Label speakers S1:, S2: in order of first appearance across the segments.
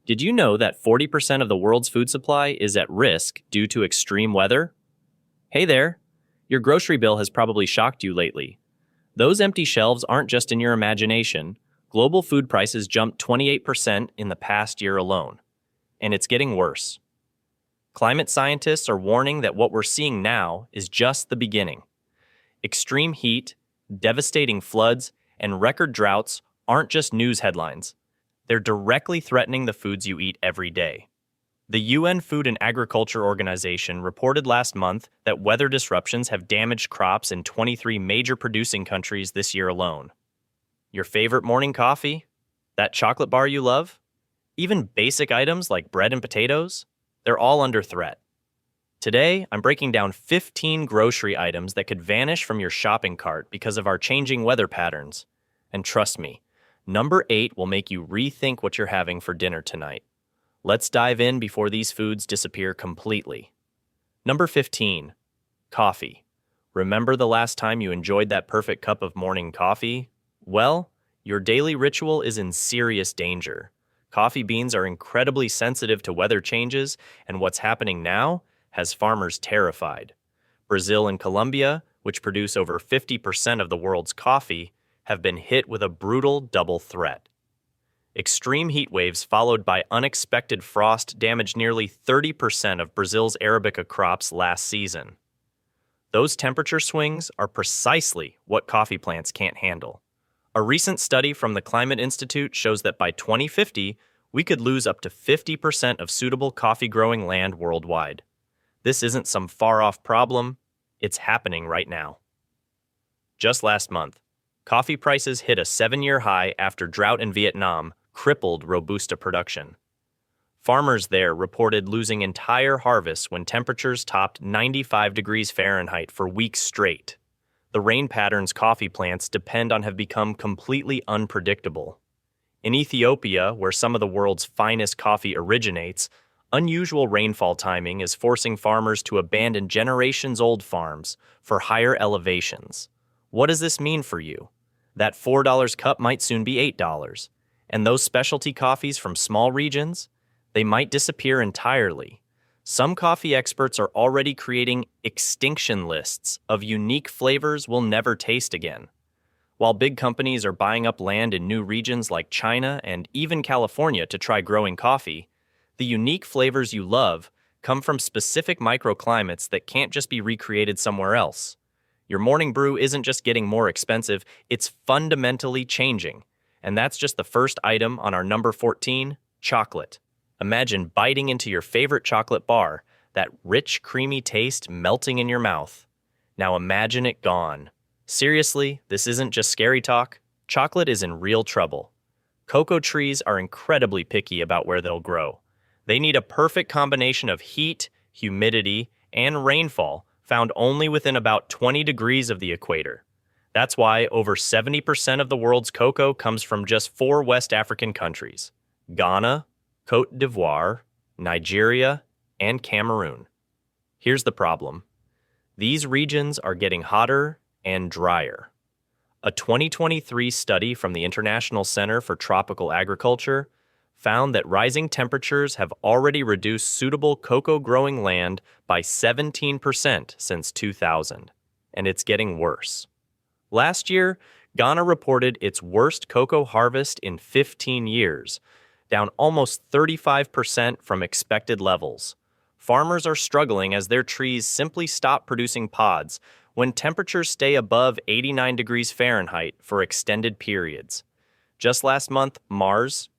S1: Did you know that 40% of the world's food supply is at risk due to extreme weather? Hey there! Your grocery bill has probably shocked you lately. Those empty shelves aren't just in your imagination. Global food prices jumped 28% in the past year alone. And it's getting worse. Climate scientists are warning that what we're seeing now is just the beginning. Extreme heat, devastating floods, and record droughts aren't just news headlines. They're directly threatening the foods you eat every day. The UN Food and Agriculture Organization reported last month that weather disruptions have damaged crops in 23 major producing countries this year alone. Your favorite morning coffee? That chocolate bar you love? Even basic items like bread and potatoes? They're all under threat. Today, I'm breaking down 15 grocery items that could vanish from your shopping cart because of our changing weather patterns. And trust me, number 8 will make you rethink what you're having for dinner tonight. Let's dive in before these foods disappear completely. Number 15. Coffee. Remember the last time you enjoyed that perfect cup of morning coffee? Well, your daily ritual is in serious danger. Coffee beans are incredibly sensitive to weather changes, and what's happening now has farmers terrified. Brazil and Colombia, which produce over 50% of the world's coffee, have been hit with a brutal double threat. Extreme heat waves followed by unexpected frost damaged nearly 30% of Brazil's Arabica crops last season. Those temperature swings are precisely what coffee plants can't handle. A recent study from the Climate Institute shows that by 2050, we could lose up to 50% of suitable coffee-growing land worldwide. This isn't some far-off problem, it's happening right now. Just last month, coffee prices hit a 7-year high after drought in Vietnam crippled Robusta production. Farmers there reported losing entire harvests when temperatures topped 95 degrees Fahrenheit for weeks straight. The rain patterns coffee plants depend on have become completely unpredictable. In Ethiopia, where some of the world's finest coffee originates, unusual rainfall timing is forcing farmers to abandon generations-old farms for higher elevations. What does this mean for you? That $4 cup might soon be $8. And those specialty coffees from small regions, they might disappear entirely. Some coffee experts are already creating extinction lists of unique flavors we'll never taste again. While big companies are buying up land in new regions like China and even California to try growing coffee, the unique flavors you love come from specific microclimates that can't just be recreated somewhere else. Your morning brew isn't just getting more expensive, it's fundamentally changing. And that's just the first item on our number 14, chocolate. Imagine biting into your favorite chocolate bar, that rich, creamy taste melting in your mouth. Now imagine it gone. Seriously, this isn't just scary talk. Chocolate is in real trouble. Cocoa trees are incredibly picky about where they'll grow. They need a perfect combination of heat, humidity, and rainfall found only within about 20 degrees of the equator. That's why over 70% of the world's cocoa comes from just 4 West African countries: Ghana, Côte d'Ivoire, Nigeria, and Cameroon. Here's the problem. These regions are getting hotter and drier. A 2023 study from the International Center for Tropical Agriculture found that rising temperatures have already reduced suitable cocoa-growing land by 17% since 2000, and it's getting worse. Last year, Ghana reported its worst cocoa harvest in 15 years, down almost 35% from expected levels. Farmers are struggling as their trees simply stop producing pods when temperatures stay above 89 degrees Fahrenheit for extended periods. Just last month, Mars,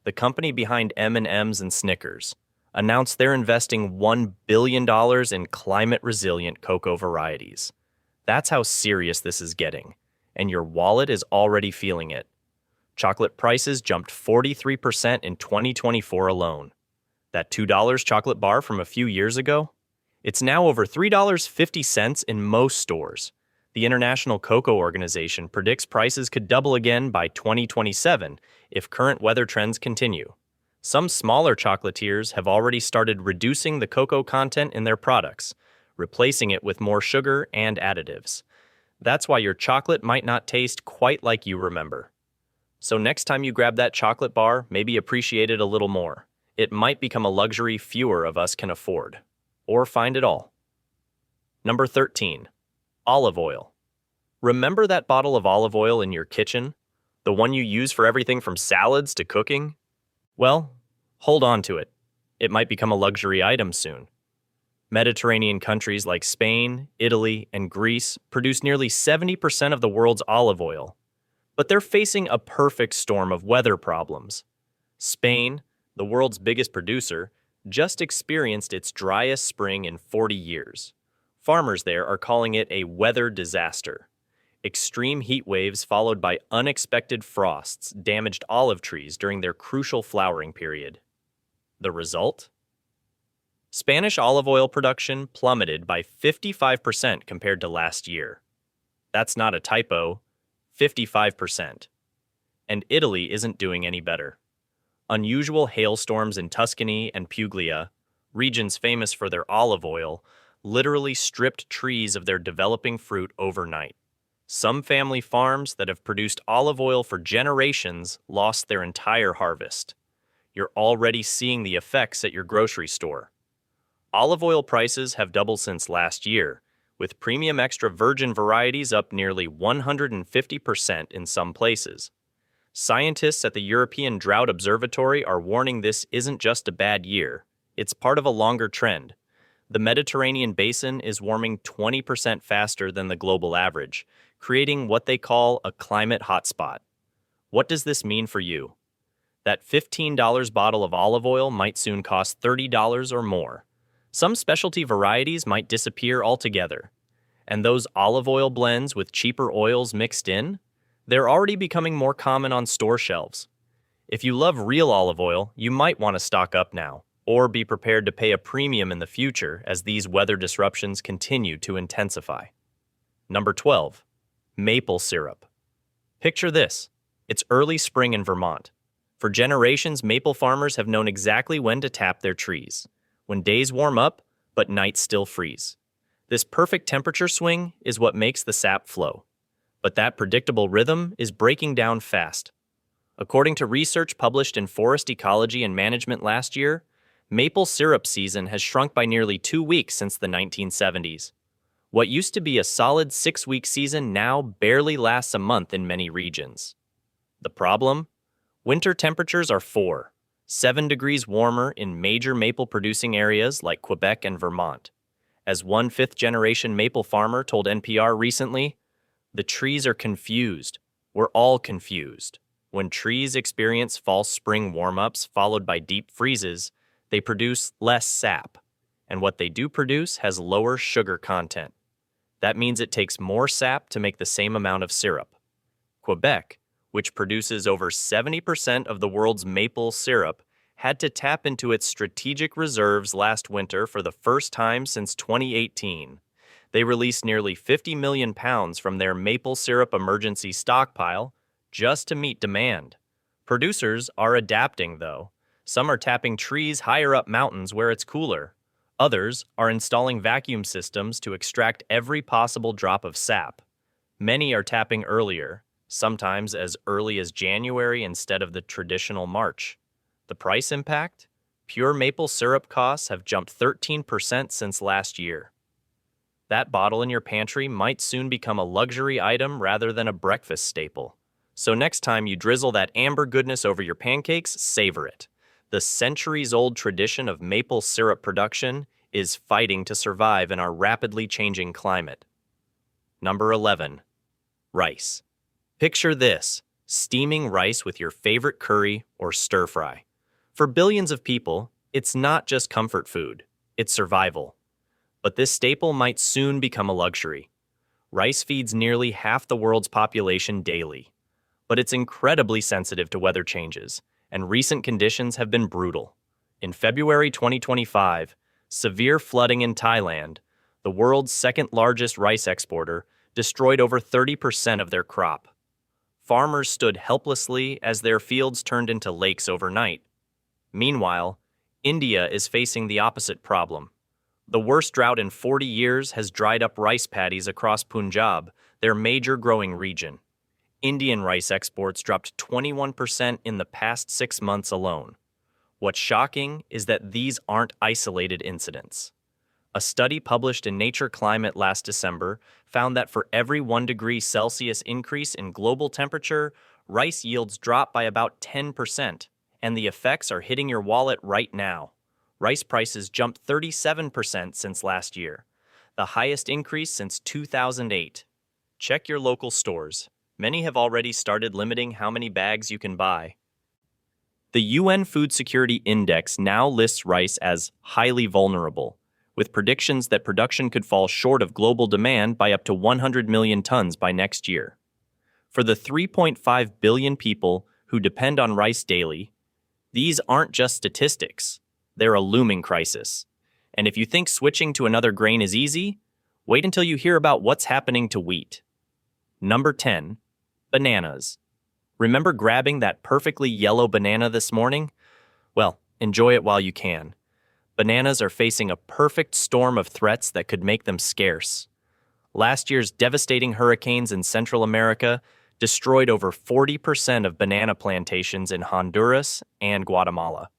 S1: the company behind M&Ms and Snickers, announced they're investing $1 billion in climate-resilient cocoa varieties. That's how serious this is getting, and your wallet is already feeling it. Chocolate prices jumped 43% in 2024 alone. That $2 chocolate bar from a few years ago? It's now over $3.50 in most stores. The International Cocoa Organization predicts prices could double again by 2027 if current weather trends continue. Some smaller chocolatiers have already started reducing the cocoa content in their products, replacing it with more sugar and additives. That's why your chocolate might not taste quite like you remember. So next time you grab that chocolate bar, maybe appreciate it a little more. It might become a luxury fewer of us can afford. Or find it all. Number 13. Olive oil. Remember that bottle of olive oil in your kitchen? The one you use for everything from salads to cooking? Well, hold on to it. It might become a luxury item soon. Mediterranean countries like Spain, Italy, and Greece produce nearly 70% of the world's olive oil. But they're facing a perfect storm of weather problems. Spain, the world's biggest producer, just experienced its driest spring in 40 years. Farmers there are calling it a weather disaster. Extreme heat waves followed by unexpected frosts damaged olive trees during their crucial flowering period. The result? Spanish olive oil production plummeted by 55% compared to last year. That's not a typo, 55%. And Italy isn't doing any better. Unusual hailstorms in Tuscany and Puglia, regions famous for their olive oil, literally stripped trees of their developing fruit overnight. Some family farms that have produced olive oil for generations lost their entire harvest. You're already seeing the effects at your grocery store. Olive oil prices have doubled since last year, with premium extra virgin varieties up nearly 150% in some places. Scientists at the European Drought Observatory are warning this isn't just a bad year, it's part of a longer trend. The Mediterranean basin is warming 20% faster than the global average, creating what they call a climate hotspot. What does this mean for you? That $15 bottle of olive oil might soon cost $30 or more. Some specialty varieties might disappear altogether. And those olive oil blends with cheaper oils mixed in? They're already becoming more common on store shelves. If you love real olive oil, you might want to stock up now, or be prepared to pay a premium in the future as these weather disruptions continue to intensify. Number 12. Maple syrup. Picture this. It's early spring in Vermont. For generations, maple farmers have known exactly when to tap their trees. When days warm up, but nights still freeze. This perfect temperature swing is what makes the sap flow. But that predictable rhythm is breaking down fast. According to research published in Forest Ecology and Management last year, maple syrup season has shrunk by nearly 2 weeks since the 1970s. What used to be a solid 6-week season now barely lasts a month in many regions. The problem? Winter temperatures are 7 degrees warmer in major maple-producing areas like Quebec and Vermont. As one fifth-generation maple farmer told NPR recently, "The trees are confused. We're all confused. When trees experience false spring warm-ups followed by deep freezes, they produce less sap, and what they do produce has lower sugar content. That means it takes more sap to make the same amount of syrup. Quebec, which produces over 70% of the world's maple syrup, had to tap into its strategic reserves last winter for the first time since 2018. They released nearly 50 million pounds from their maple syrup emergency stockpile just to meet demand. Producers are adapting, though. Some are tapping trees higher up mountains where it's cooler. Others are installing vacuum systems to extract every possible drop of sap. Many are tapping earlier, sometimes as early as January instead of the traditional March. The price impact? Pure maple syrup costs have jumped 13% since last year. That bottle in your pantry might soon become a luxury item rather than a breakfast staple. So next time you drizzle that amber goodness over your pancakes, savor it. The centuries-old tradition of maple syrup production is fighting to survive in our rapidly changing climate. Number 11. Rice. Picture this, steaming rice with your favorite curry or stir-fry. For billions of people, it's not just comfort food, it's survival. But this staple might soon become a luxury. Rice feeds nearly half the world's population daily. But it's incredibly sensitive to weather changes, and recent conditions have been brutal. In February 2025, severe flooding in Thailand, the world's second-largest rice exporter, destroyed over 30% of their crop. Farmers stood helplessly as their fields turned into lakes overnight. Meanwhile, India is facing the opposite problem. The worst drought in 40 years has dried up rice paddies across Punjab, their major growing region. Indian rice exports dropped 21% in the past 6 months alone. What's shocking is that these aren't isolated incidents. A study published in Nature Climate last December found that for every 1 degree Celsius increase in global temperature, rice yields drop by about 10%, and the effects are hitting your wallet right now. Rice prices jumped 37% since last year, the highest increase since 2008. Check your local stores. Many have already started limiting how many bags you can buy. The UN Food Security Index now lists rice as highly vulnerable, with predictions that production could fall short of global demand by up to 100 million tons by next year. For the 3.5 billion people who depend on rice daily, these aren't just statistics, they're a looming crisis. And if you think switching to another grain is easy, wait until you hear about what's happening to wheat. Number 10. Bananas. Remember grabbing that perfectly yellow banana this morning? Well, enjoy it while you can. Bananas are facing a perfect storm of threats that could make them scarce. Last year's devastating hurricanes in Central America destroyed over 40% of banana plantations in Honduras and Guatemala.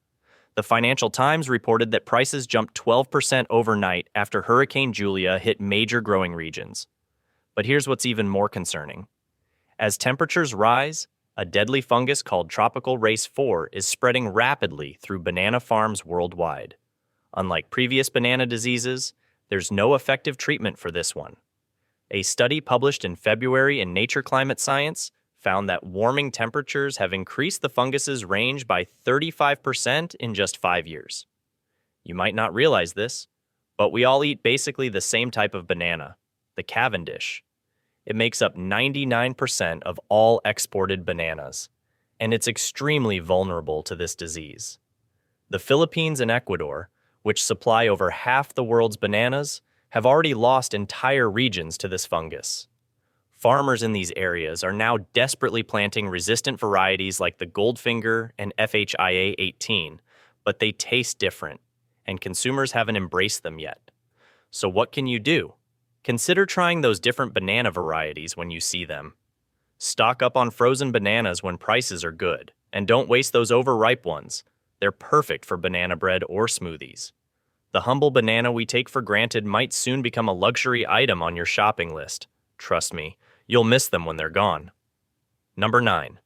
S1: The Financial Times reported that prices jumped 12% overnight after Hurricane Julia hit major growing regions. But here's what's even more concerning. As temperatures rise, a deadly fungus called Tropical Race 4 is spreading rapidly through banana farms worldwide. Unlike previous banana diseases, there's no effective treatment for this one. A study published in February in Nature Climate Science found that warming temperatures have increased the fungus's range by 35% in just 5 years. You might not realize this, but we all eat basically the same type of banana, the Cavendish. It makes up 99% of all exported bananas, and it's extremely vulnerable to this disease. The Philippines and Ecuador, which supply over half the world's bananas, have already lost entire regions to this fungus. Farmers in these areas are now desperately planting resistant varieties like the Goldfinger and FHIA 18, but they taste different, and consumers haven't embraced them yet. So what can you do? Consider trying those different banana varieties when you see them. Stock up on frozen bananas when prices are good, and don't waste those overripe ones. They're perfect for banana bread or smoothies. The humble banana we take for granted might soon become a luxury item on your shopping list. Trust me, you'll miss them when they're gone. Number 9.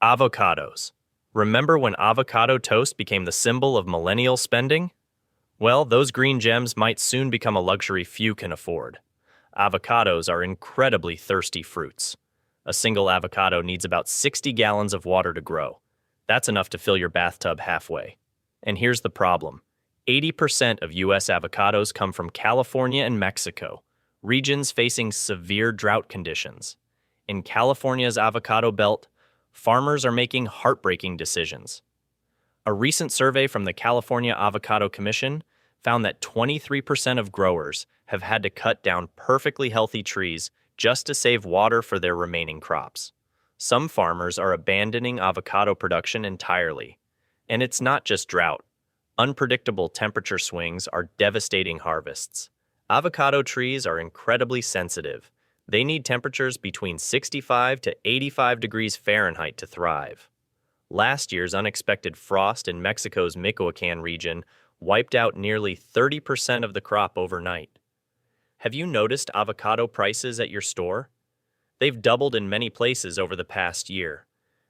S1: Avocados. Remember when avocado toast became the symbol of millennial spending? Well, those green gems might soon become a luxury few can afford. Avocados are incredibly thirsty fruits. A single avocado needs about 60 gallons of water to grow. That's enough to fill your bathtub halfway. And here's the problem. 80% of U.S. avocados come from California and Mexico, regions facing severe drought conditions. In California's avocado belt, farmers are making heartbreaking decisions. A recent survey from the California Avocado Commission found that 23% of growers have had to cut down perfectly healthy trees just to save water for their remaining crops. Some farmers are abandoning avocado production entirely. And it's not just drought. Unpredictable temperature swings are devastating harvests. Avocado trees are incredibly sensitive. They need temperatures between 65 to 85 degrees Fahrenheit to thrive. Last year's unexpected frost in Mexico's Michoacán region wiped out nearly 30% of the crop overnight. Have you noticed avocado prices at your store? They've doubled in many places over the past year.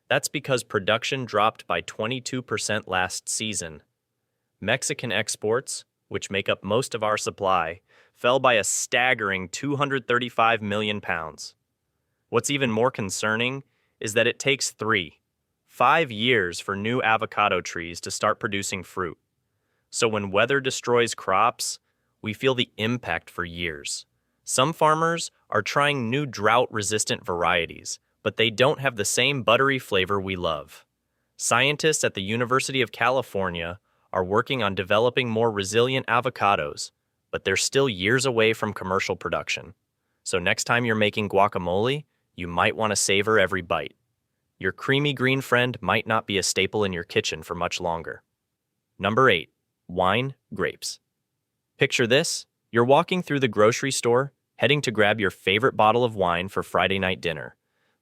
S1: That's because production dropped by 22% last season. Mexican exports, which make up most of our supply, fell by a staggering 235 million pounds. What's even more concerning is that it takes 5 years for new avocado trees to start producing fruit. So when weather destroys crops, we feel the impact for years. Some farmers are trying new drought-resistant varieties, but they don't have the same buttery flavor we love. Scientists at the University of California are working on developing more resilient avocados, but they're still years away from commercial production. So next time you're making guacamole, you might want to savor every bite. Your creamy green friend might not be a staple in your kitchen for much longer. Number 8. Wine, grapes. Picture this. You're walking through the grocery store, heading to grab your favorite bottle of wine for Friday night dinner.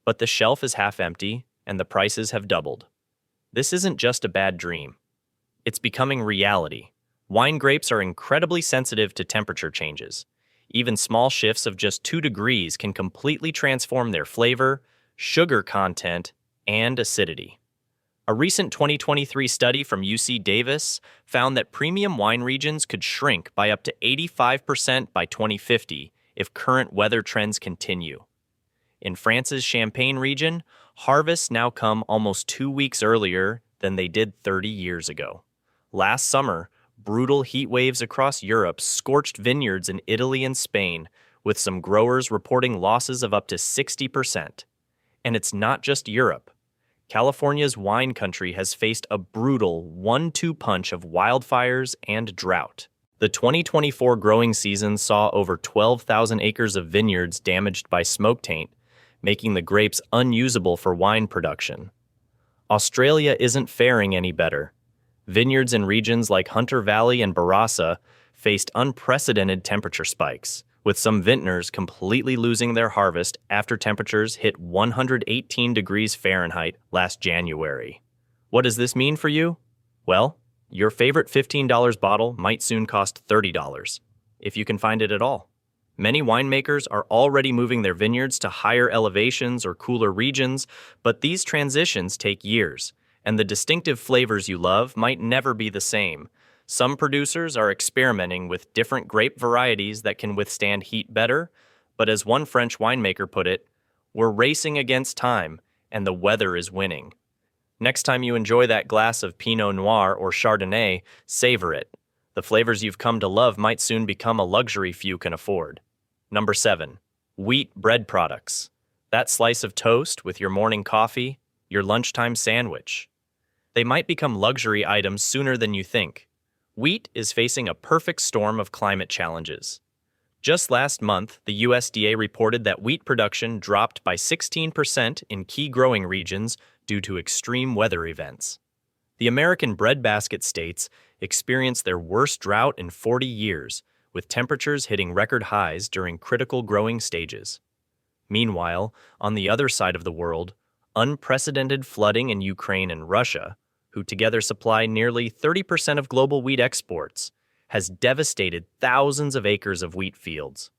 S1: But the shelf is half empty, and the prices have doubled. This isn't just a bad dream. It's becoming reality. Wine grapes are incredibly sensitive to temperature changes. Even small shifts of just 2 degrees can completely transform their flavor, sugar content, and acidity. A recent 2023 study from UC Davis found that premium wine regions could shrink by up to 85% by 2050 if current weather trends continue. In France's Champagne region, harvests now come almost 2 weeks earlier than they did 30 years ago. Last summer, brutal heat waves across Europe scorched vineyards in Italy and Spain, with some growers reporting losses of up to 60%. And it's not just Europe. California's wine country has faced a brutal 1-2 punch of wildfires and drought. The 2024 growing season saw over 12,000 acres of vineyards damaged by smoke taint, making the grapes unusable for wine production. Australia isn't faring any better. Vineyards in regions like Hunter Valley and Barossa faced unprecedented temperature spikes, with some vintners completely losing their harvest after temperatures hit 118 degrees Fahrenheit last January. What does this mean for you? Well, your favorite $15 bottle might soon cost $30, if you can find it at all. Many winemakers are already moving their vineyards to higher elevations or cooler regions, but these transitions take years, and the distinctive flavors you love might never be the same. Some producers are experimenting with different grape varieties that can withstand heat better, but as one French winemaker put it, we're racing against time, and the weather is winning. Next time you enjoy that glass of Pinot Noir or Chardonnay, savor it. The flavors you've come to love might soon become a luxury few can afford. Number 7. Wheat bread products. That slice of toast with your morning coffee, your lunchtime sandwich. They might become luxury items sooner than you think. Wheat is facing a perfect storm of climate challenges. Just last month, the USDA reported that wheat production dropped by 16% in key growing regions due to extreme weather events. The American breadbasket states experienced their worst drought in 40 years, with temperatures hitting record highs during critical growing stages. Meanwhile, on the other side of the world, unprecedented flooding in Ukraine and Russia, who together supply nearly 30% of global wheat exports, has devastated thousands of acres of wheat fields.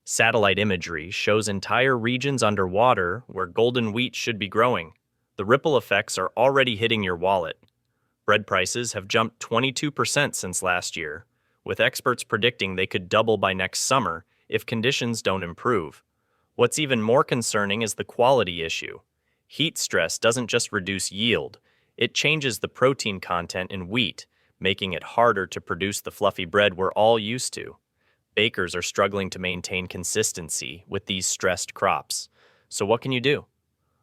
S1: Satellite imagery shows entire regions underwater where golden wheat should be growing. The ripple effects are already hitting your wallet. Bread prices have jumped 22% since last year, with experts predicting they could double by next summer if conditions don't improve. What's even more concerning is the quality issue. Heat stress doesn't just reduce yield, it changes the protein content in wheat, making it harder to produce the fluffy bread we're all used to. Bakers are struggling to maintain consistency with these stressed crops. So what can you do?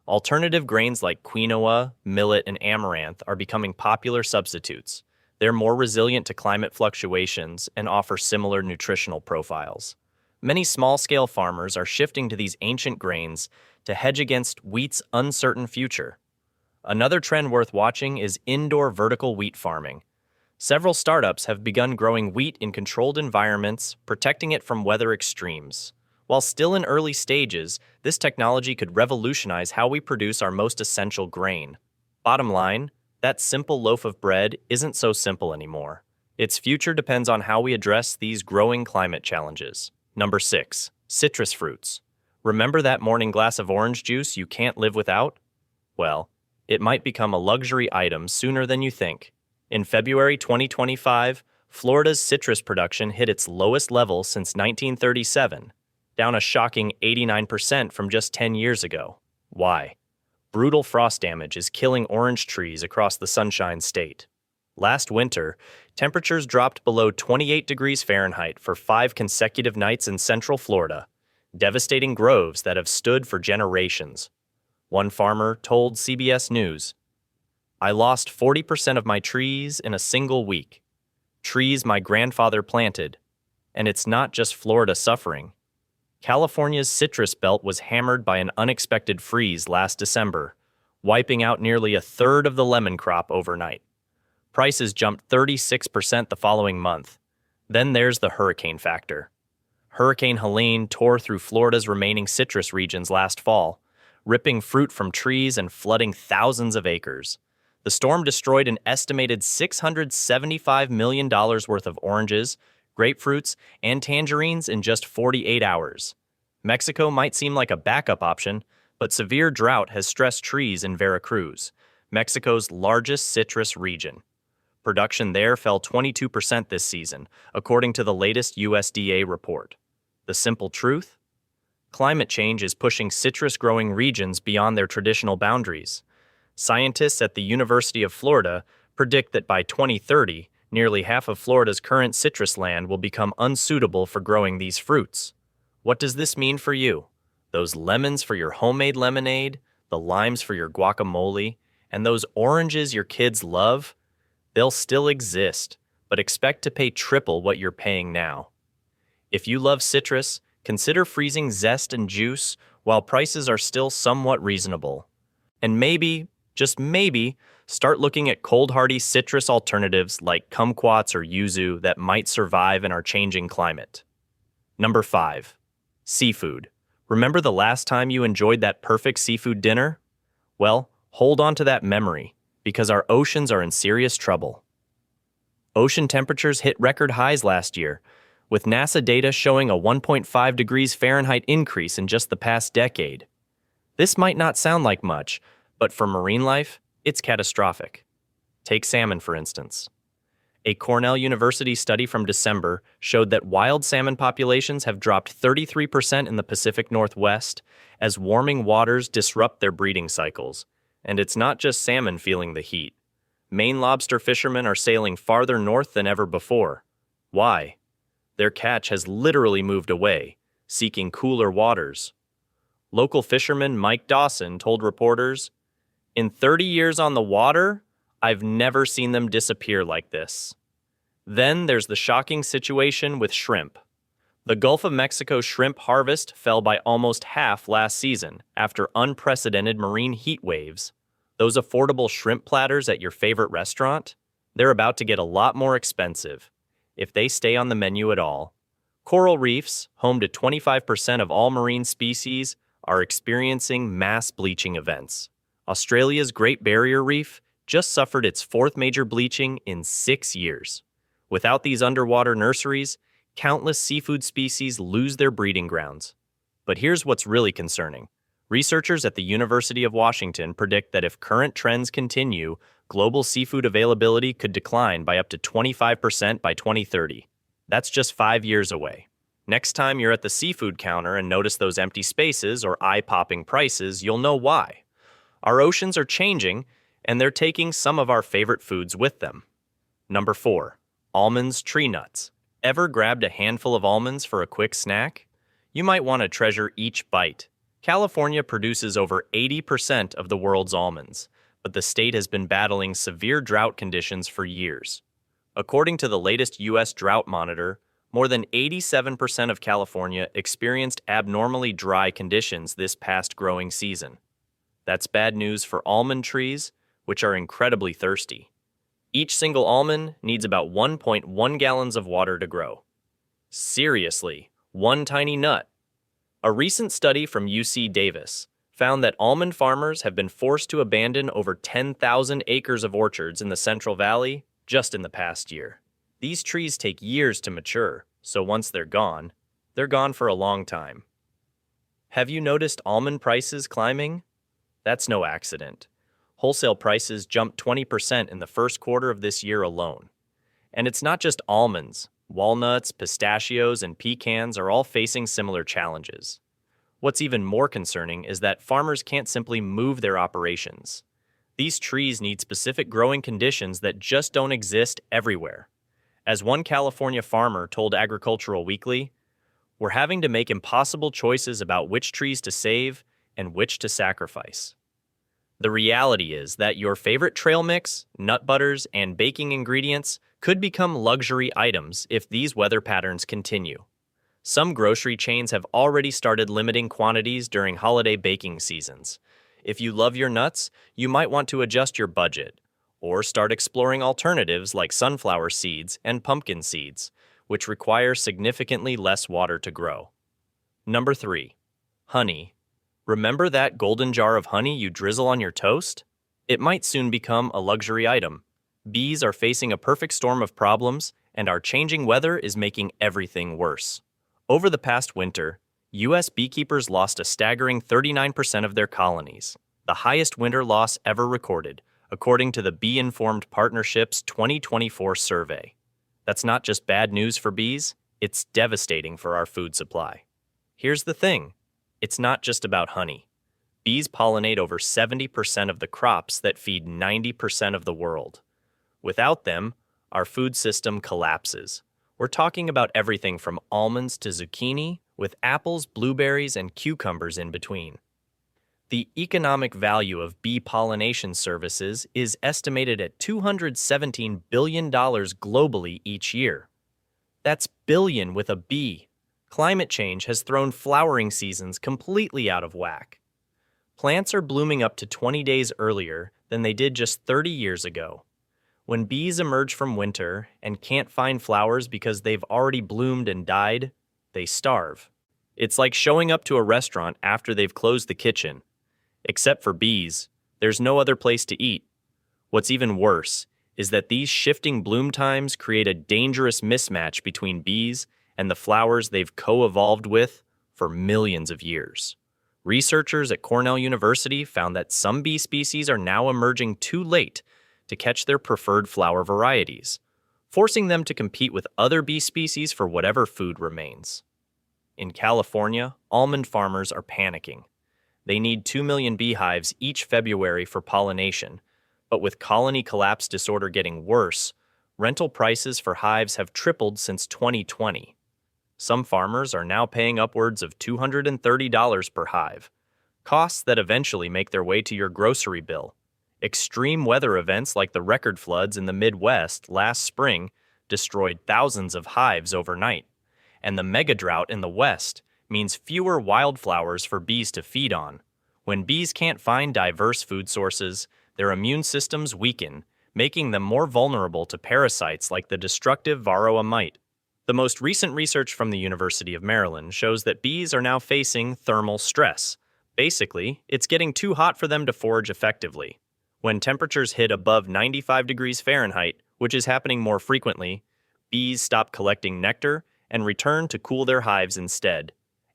S1: Alternative grains like quinoa, millet, and amaranth are becoming popular substitutes. They're more resilient to climate fluctuations and offer similar nutritional profiles. Many small-scale farmers are shifting to these ancient grains to hedge against wheat's uncertain future. Another trend worth watching is indoor vertical wheat farming. Several startups have begun growing wheat in controlled environments, protecting it from weather extremes. While still in early stages, this technology could revolutionize how we produce our most essential grain. Bottom line, that simple loaf of bread isn't so simple anymore. Its future depends on how we address these growing climate challenges. Number 6. Citrus fruits. Remember that morning glass of orange juice you can't live without? Well, it might become a luxury item sooner than you think. In February 2025, Florida's citrus production hit its lowest level since 1937, down a shocking 89% from just 10 years ago. Why? Brutal frost damage is killing orange trees across the Sunshine State. Last winter, temperatures dropped below 28 degrees Fahrenheit for 5 consecutive nights in central Florida, devastating groves that have stood for generations. One farmer told CBS News, "I lost 40% of my trees in a single week. Trees my grandfather planted. And it's not just Florida suffering. California's citrus belt was hammered by an unexpected freeze last December, wiping out nearly a third of the lemon crop overnight. Prices jumped 36% the following month. Then there's the hurricane factor. Hurricane Helene tore through Florida's remaining citrus regions last fall, ripping fruit from trees and flooding thousands of acres. The storm destroyed an estimated $675 million worth of oranges, grapefruits, and tangerines in just 48 hours. Mexico might seem like a backup option, but severe drought has stressed trees in Veracruz, Mexico's largest citrus region. Production there fell 22% this season, according to the latest USDA report. The simple truth? Climate change is pushing citrus-growing regions beyond their traditional boundaries. Scientists at the University of Florida predict that by 2030, nearly half of Florida's current citrus land will become unsuitable for growing these fruits. What does this mean for you? Those lemons for your homemade lemonade, the limes for your guacamole, and those oranges your kids love? They'll still exist, but expect to pay triple what you're paying now. If you love citrus, consider freezing zest and juice while prices are still somewhat reasonable. And maybe, just maybe, start looking at cold-hardy citrus alternatives like kumquats or yuzu that might survive in our changing climate. Number 5. Seafood. Remember the last time you enjoyed that perfect seafood dinner? Well, hold on to that memory, because our oceans are in serious trouble. Ocean temperatures hit record highs last year, with NASA data showing a 1.5 degrees Fahrenheit increase in just the past decade. This might not sound like much, but for marine life, it's catastrophic. Take salmon, for instance. A Cornell University study from December showed that wild salmon populations have dropped 33% in the Pacific Northwest as warming waters disrupt their breeding cycles. And it's not just salmon feeling the heat. Maine lobster fishermen are sailing farther north than ever before. Why? Their catch has literally moved away, seeking cooler waters. Local fisherman Mike Dawson told reporters, "In 30 years on the water, I've never seen them disappear like this." Then there's the shocking situation with shrimp. The Gulf of Mexico shrimp harvest fell by almost half last season after unprecedented marine heat waves. Those affordable shrimp platters at your favorite restaurant? They're about to get a lot more expensive, if they stay on the menu at all. Coral reefs, home to 25% of all marine species, are experiencing mass bleaching events. Australia's Great Barrier Reef just suffered its 4th major bleaching in 6 years. Without these underwater nurseries, countless seafood species lose their breeding grounds. But here's what's really concerning. Researchers at the University of Washington predict that if current trends continue, global seafood availability could decline by up to 25% by 2030. That's just 5 years away. Next time you're at the seafood counter and notice those empty spaces or eye-popping prices, you'll know why. Our oceans are changing, and they're taking some of our favorite foods with them. Number 4. Almonds, tree nuts. Ever grabbed a handful of almonds for a quick snack? You might want to treasure each bite. California produces over 80% of the world's almonds, but the state has been battling severe drought conditions for years. According to the latest U.S. Drought Monitor, more than 87% of California experienced abnormally dry conditions this past growing season. That's bad news for almond trees, which are incredibly thirsty. Each single almond needs about 1.1 gallons of water to grow. Seriously, one tiny nut. A recent study from UC Davis found that almond farmers have been forced to abandon over 10,000 acres of orchards in the Central Valley just in the past year. These trees take years to mature, so once they're gone for a long time. Have you noticed almond prices climbing? That's no accident. Wholesale prices jumped 20% in the first quarter of this year alone. And it's not just almonds. Walnuts, pistachios, and pecans are all facing similar challenges. What's even more concerning is that farmers can't simply move their operations. These trees need specific growing conditions that just don't exist everywhere. As one California farmer told Agricultural Weekly, "We're having to make impossible choices about which trees to save and which to sacrifice." The reality is that your favorite trail mix, nut butters, and baking ingredients could become luxury items if these weather patterns continue. Some grocery chains have already started limiting quantities during holiday baking seasons. If you love your nuts, you might want to adjust your budget, or start exploring alternatives like sunflower seeds and pumpkin seeds, which require significantly less water to grow. Number 3. Honey. Remember that golden jar of honey you drizzle on your toast? It might soon become a luxury item. Bees are facing a perfect storm of problems, and our changing weather is making everything worse. Over the past winter, U.S. beekeepers lost a staggering 39% of their colonies, the highest winter loss ever recorded, according to the Bee-Informed Partnership's 2024 survey. That's not just bad news for bees, it's devastating for our food supply. Here's the thing, it's not just about honey. Bees pollinate over 70% of the crops that feed 90% of the world. Without them, our food system collapses. We're talking about everything from almonds to zucchini, with apples, blueberries, and cucumbers in between. The economic value of bee pollination services is estimated at $217 billion globally each year. That's billion with a B. Climate change has thrown flowering seasons completely out of whack. Plants are blooming up to 20 days earlier than they did just 30 years ago. When bees emerge from winter and can't find flowers because they've already bloomed and died, they starve. It's like showing up to a restaurant after they've closed the kitchen. Except for bees, there's no other place to eat. What's even worse is that these shifting bloom times create a dangerous mismatch between bees and the flowers they've co-evolved with for millions of years. Researchers at Cornell University found that some bee species are now emerging too late to catch their preferred flower varieties, forcing them to compete with other bee species for whatever food remains. In California, almond farmers are panicking. They need 2 million beehives each February for pollination, but with colony collapse disorder getting worse, rental prices for hives have tripled since 2020. Some farmers are now paying upwards of $230 per hive, costs that eventually make their way to your grocery bill. Extreme weather events like the record floods in the Midwest last spring destroyed thousands of hives overnight, and the mega drought in the West means fewer wildflowers for bees to feed on. When bees can't find diverse food sources, their immune systems weaken, making them more vulnerable to parasites like the destructive varroa mite. The most recent research from the University of Maryland shows that bees are now facing thermal stress. Basically, it's getting too hot for them to forage effectively. When temperatures hit above 95 degrees Fahrenheit, which is happening more frequently, bees stop collecting nectar and return to cool their hives instead.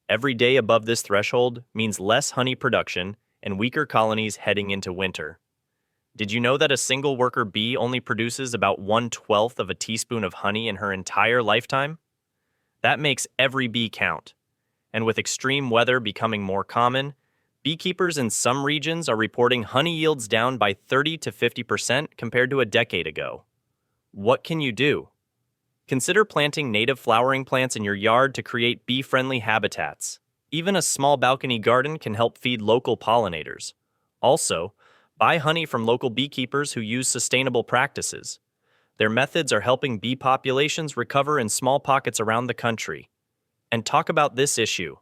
S1: Every day above this threshold means less honey production and weaker colonies heading into winter. Did you know that a single worker bee only produces about 1/12 of a teaspoon of honey in her entire lifetime? That makes every bee count. And with extreme weather becoming more common, beekeepers in some regions are reporting honey yields down by 30 to 50% compared to a decade ago. What can you do? Consider planting native flowering plants in your yard to create bee-friendly habitats. Even a small balcony garden can help feed local pollinators. Also, buy honey from local beekeepers who use sustainable practices. Their methods are helping bee populations recover in small pockets around the country. And talk about this issue.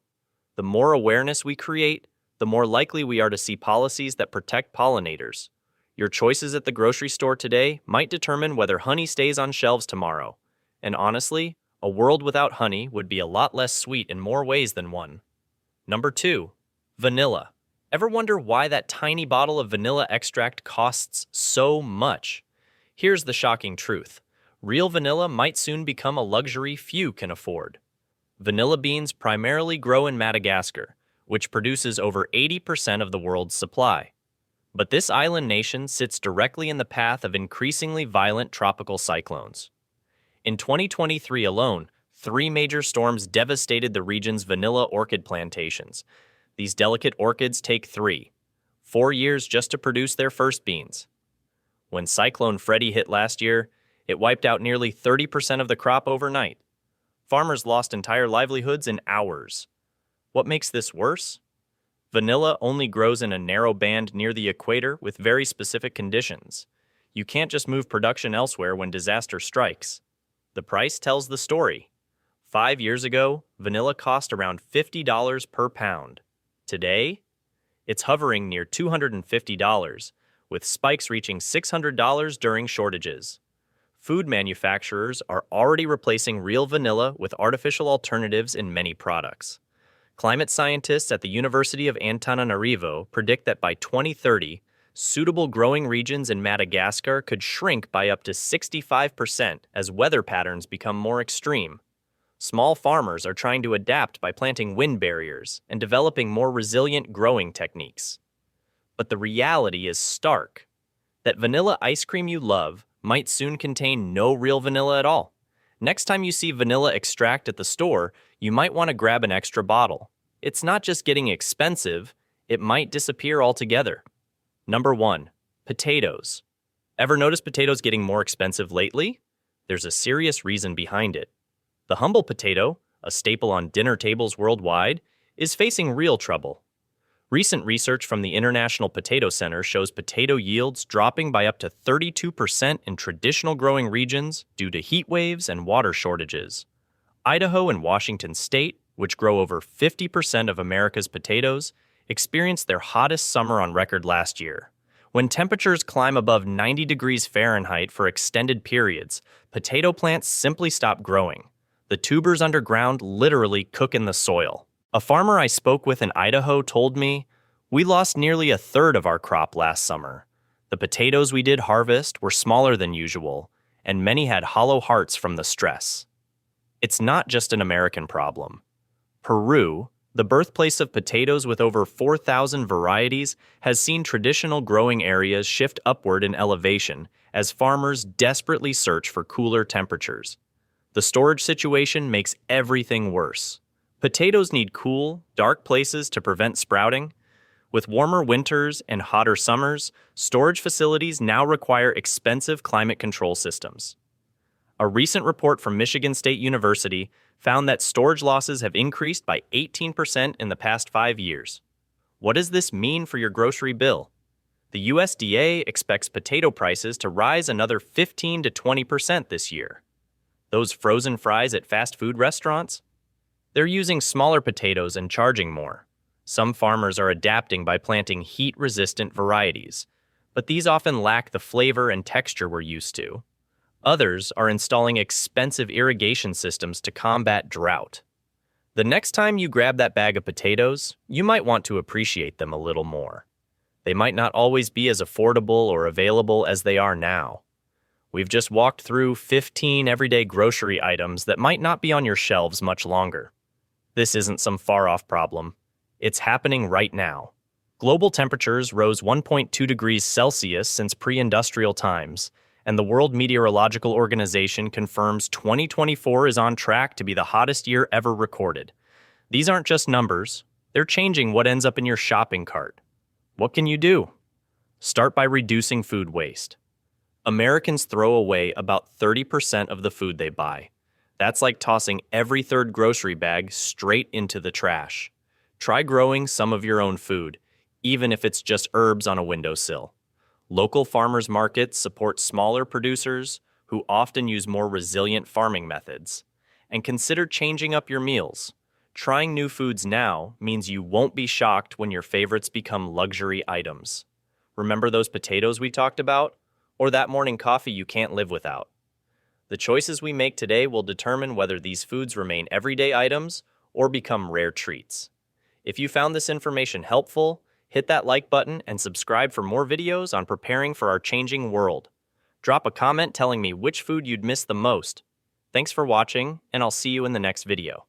S1: The more awareness we create, the more likely we are to see policies that protect pollinators. Your choices at the grocery store today might determine whether honey stays on shelves tomorrow. And honestly, a world without honey would be a lot less sweet in more ways than one. Number 2. Vanilla. Ever wonder why that tiny bottle of vanilla extract costs so much? Here's the shocking truth. Real vanilla might soon become a luxury few can afford. Vanilla beans primarily grow in Madagascar, which produces over 80% of the world's supply. But this island nation sits directly in the path of increasingly violent tropical cyclones. In 2023 alone, 3 major storms devastated the region's vanilla orchid plantations. These delicate orchids take 4 years just to produce their first beans. When Cyclone Freddy hit last year, it wiped out nearly 30% of the crop overnight. Farmers lost entire livelihoods in hours. What makes this worse? Vanilla only grows in a narrow band near the equator with very specific conditions. You can't just move production elsewhere when disaster strikes. The price tells the story. 5 years ago, vanilla cost around $50 per pound. Today, it's hovering near $250, with spikes reaching $600 during shortages. Food manufacturers are already replacing real vanilla with artificial alternatives in many products. Climate scientists at the University of Antananarivo predict that by 2030, suitable growing regions in Madagascar could shrink by up to 65% as weather patterns become more extreme. Small farmers are trying to adapt by planting wind barriers and developing more resilient growing techniques. But the reality is stark. That vanilla ice cream you love might soon contain no real vanilla at all. Next time you see vanilla extract at the store, you might want to grab an extra bottle. It's not just getting expensive, it might disappear altogether. Number 1. Potatoes. Ever notice potatoes getting more expensive lately? There's a serious reason behind it. The humble potato, a staple on dinner tables worldwide, is facing real trouble. Recent research from the International Potato Center shows potato yields dropping by up to 32% in traditional growing regions due to heat waves and water shortages. Idaho and Washington State, which grow over 50% of America's potatoes, experienced their hottest summer on record last year. When temperatures climb above 90 degrees Fahrenheit for extended periods, potato plants simply stop growing. The tubers underground literally cook in the soil. A farmer I spoke with in Idaho told me, "We lost nearly a third of our crop last summer. The potatoes we did harvest were smaller than usual, and many had hollow hearts from the stress." It's not just an American problem. Peru, the birthplace of potatoes with over 4,000 varieties, has seen traditional growing areas shift upward in elevation as farmers desperately search for cooler temperatures. The storage situation makes everything worse. Potatoes need cool, dark places to prevent sprouting. With warmer winters and hotter summers, storage facilities now require expensive climate control systems. A recent report from Michigan State University found that storage losses have increased by 18% in the past 5 years. What does this mean for your grocery bill? The USDA expects potato prices to rise another 15 to 20% this year. Those frozen fries at fast food restaurants? They're using smaller potatoes and charging more. Some farmers are adapting by planting heat-resistant varieties, but these often lack the flavor and texture we're used to. Others are installing expensive irrigation systems to combat drought. The next time you grab that bag of potatoes, you might want to appreciate them a little more. They might not always be as affordable or available as they are now. We've just walked through 15 everyday grocery items that might not be on your shelves much longer. This isn't some far-off problem. It's happening right now. Global temperatures rose 1.2 degrees Celsius since pre-industrial times, and the World Meteorological Organization confirms 2024 is on track to be the hottest year ever recorded. These aren't just numbers. They're changing what ends up in your shopping cart. What can you do? Start by reducing food waste. Americans throw away about 30% of the food they buy. That's like tossing every third grocery bag straight into the trash. Try growing some of your own food, even if it's just herbs on a windowsill. Local farmers markets support smaller producers who often use more resilient farming methods. And consider changing up your meals. Trying new foods now means you won't be shocked when your favorites become luxury items. Remember those potatoes we talked about? Or that morning coffee you can't live without? The choices we make today will determine whether these foods remain everyday items or become rare treats. If you found this information helpful, hit that like button and subscribe for more videos on preparing for our changing world. Drop a comment telling me which food you'd miss the most. Thanks for watching, and I'll see you in the next video.